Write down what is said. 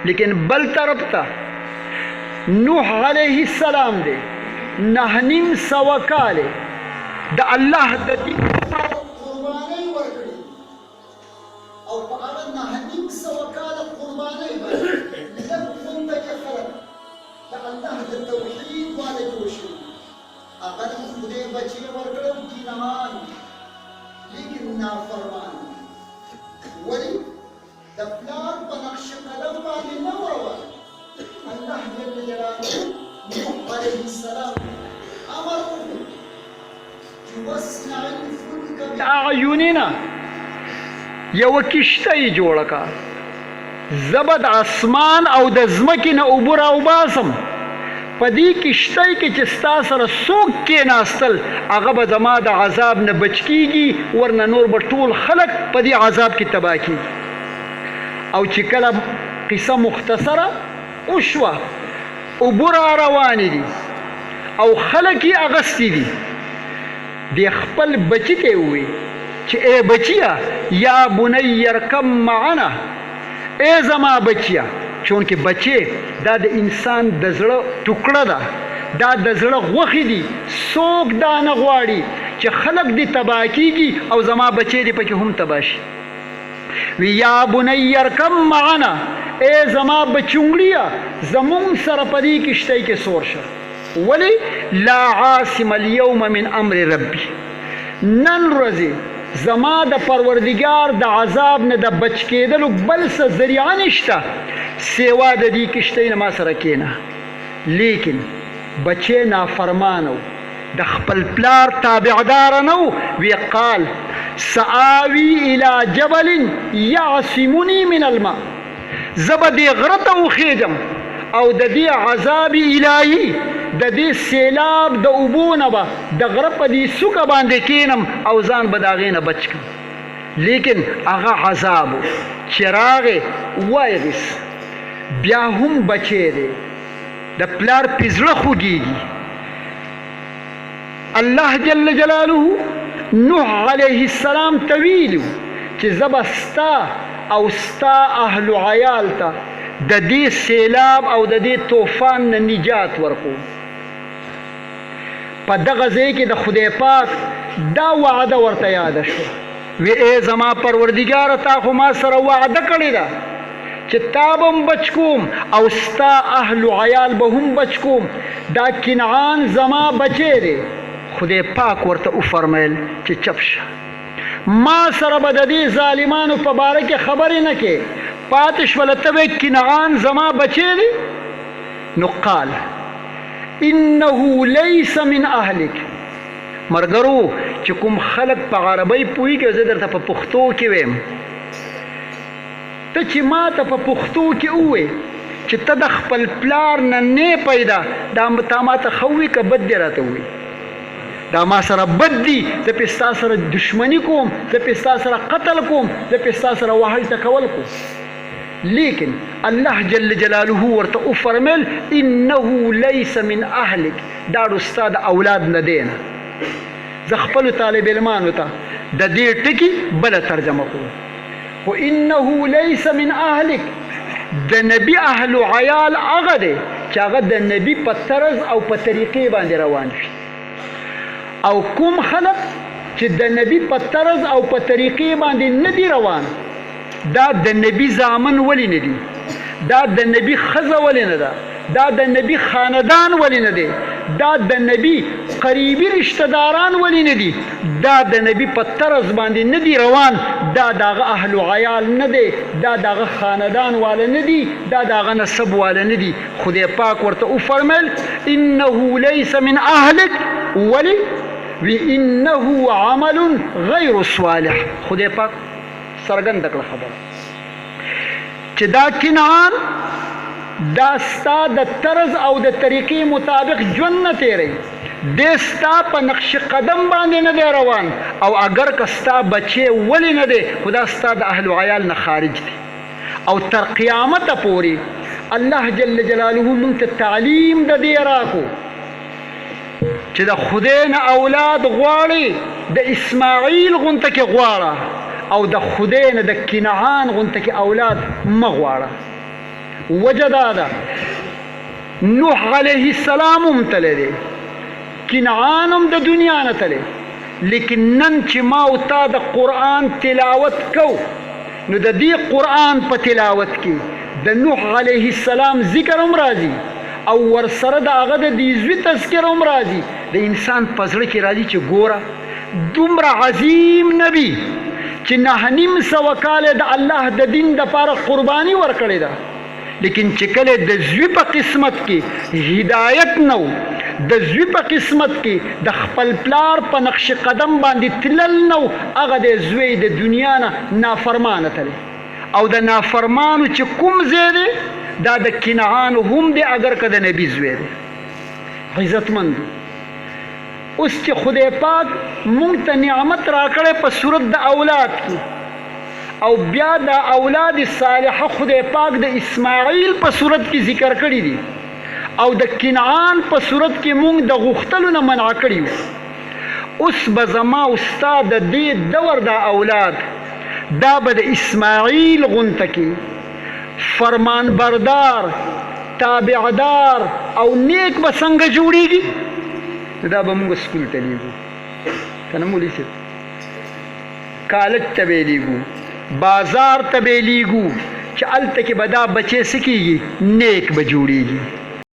لیکن بل طرف ته نوح علیه السلام دی 900 کاله د الله د دین قربانۍ ورکړي او په هغه 900 کاله قربانۍ باندې لږ غونډه خلک د الله د توحید والا جوړ شوي هغه خدای بچي ورکړي دینمان لیکن نافرمان ولې د پلار په نقش قدم باندې نه وروه الله جل جلاله نوح علیه السلام امر وکړ چې واصنع الفلک اعیننا یوه کشته یې جوړه کړه زه به د اسمان او د ځمکې نه اوبه راوباسم په دې کشتۍ کې چې ستا سره څوک کېناستل هغه به زما د عذاب نه بچ کېږي ورنه نور به ټول خلک په دې عذاب کې تباه کېږي او چې کله قصه مختصره وشوه اوبه را روانې دي او خلک یې اغستې دي دې خپل بچي ته یې وویل چې ای بچیه یا بنی ارکب معنا ای زما بچیه چونکې بچې دا د انسان د زړه ټوکړه ده دا د زړه غوښې دي څوک دا نه غواړي چې خلک دې تباه کېږي او زما بچې دې پکې هم تباه شي وی یا بنی ارکب معنا ای زما بچونګړیه زمونږ سره په دې کشتۍ کې سور شه ولې لا عاصم اليوم من امر ربي نن ورځې زما د پروردګار د عذاب نه د بچ کېدلو بل څه ذریعه نشته سوا د دې کشتۍ نه ما سره کېنه لیکن بچې نافرمانه و د خپل پلار تابعداره نه و وی قال سآوي الى جبل يعصمني من الماء زه به دې غره ته وخېږم او د دې عذاب الهي د دې سیلاب د اوبو نه به د غره په دې څوکه باندې کینم او ځان به د هغې نه بچ کړم لیکن هغه عذاب و چې راغې وایغیس بیا هم بچی دی د پلار پې زړه خوږېږي الله جل جلاله نوح علیه السلام ته ویلي چې زه به ستا او ستا اهل عیال ته د دې سیلاب او د دې طوفان نه نجات ورکوم په دغه ځای کې د خدای پاک دا وعده ورته یاده شوه وی ای زما پروردګاره تا خو ما سره وعده کړې ده چې تا به هم بچ کوم او ستا اهل عیال به هم بچ کوم دا کنعان زما بچی دی خدای پاک ورته وفرمیل چې چپ شه ما سره به د دې ظالمانو په باره کې خبرې نه کې پاتې شوله ته به کنعان زما بچی دی نو قال انه لیس من اهلک مرګرو چې کوم خلک په عربی پوهېږي زه درته په پښتو کې ویم ته چې ما ته په پښتو کې ووایې چې ته د خپل پلار نه نه پیدا دا تا ما ته ښه ووایي که بد دې راته ووایي دا ما سره بد دي زه پې ستا سره دشمني کوم زه پې ستا سره قتل کوم زه پې ستا سره وهل ټکول کوم لیکن الله جل جلاله ورته وفرمیل انه لیس من اهلک دا ستا د اولاد نه دی نه زه خپلو طالب علمانو ته د دې ټکي بله ترجمه کوم خو انه لیس من اهلک د نبي اهل عیال هغه دی چې هغه د نبي په طرز او په طریقې باندې روان وي او کوم خلک چې د نبي په طرز او په طریقې باندې نه دي روان دا د نبي زامن ولې نه دي دا د نبي ښځه ولې نه ده دا د نبي خاندان ولې نه دی دا د نبي قریبي رشته داران ولې نه دي دا د نبي په طرز باندې نه دي روان دا د هغه اهل عیال نه دی دا د هغه خاندان والا نه دي دا د هغه نسب والا نه دي خدای پاک ورته وفرمیل انه لیس من اهلک ولې وی انه عمل غیر صالح خدای پاک څرګنده کړه خبره چې دا کنعان دا ستا د طرز او د طریقې مطابق ژوند نه تیری دی ستا په نقش قدم باندې نه دی روان او اگر که ستا بچی ولی نه دی خو دا ستا د اهل عیال نه خارج دی او تر قیامته پورې الله جل جلاله مونږ ته تعلیم د دې راکو چې د خدای نه اولاد غواړي د اسماعیل غونته کې غواړه او د خدای نه د کنعان غونته کې اولاد مه غواړه وجه دا ده نوح علیه السلام هم تللی دی، کنعان هم د دنیا نه تللی، لیکن نن چې ما او تا د قرآن تلاوت کو نو د دې قرآن په تلاوت کې د نوح علیه السلام ذکر هم راځي او ورسره د هغه د دې زوی تذکر هم راځي. د انسان په زړه کې راځي چې ګوره دومره عظیم نبی چې 9.5 کاله د الله د دین دپاره قرباني ورکړې ده، لیکن چې کله د زوی په قسمت کې هدایت نه و، د زوی په قسمت کې د خپل پلار په نقش قدم باندې تلل نه و، هغه د زوی د دنیا نه نافرمانه تللی. او د نافرمانو چې کوم ځای دی دا د کنعان هم دی، اگر که د نبي زوی دی عزتمند. اوس چې خدای پاک مونږ ته نعمت راکړی په صورت د اولاد کې، او بیا د اولاد صالحه خدای پاک د اسماعیل په صورت کې ذکر کړی دی، او د کنعان په صورت کې مونږ د غوښتلو نه منع کړي وو. اوس به زما استاد د دې دور د اولاد دا به د اسماعیل غونته کې فرمان بردار، تابعدار او نیک به څنګه جوړیږي؟ دا به مونږ سکول ته لیږو، که نه مولوي صاحب، کالج ته به لیږو، بازار ته به لیږو، چې هلته کې به دا بچې څه کېږي؟ نیک به جوړیږي.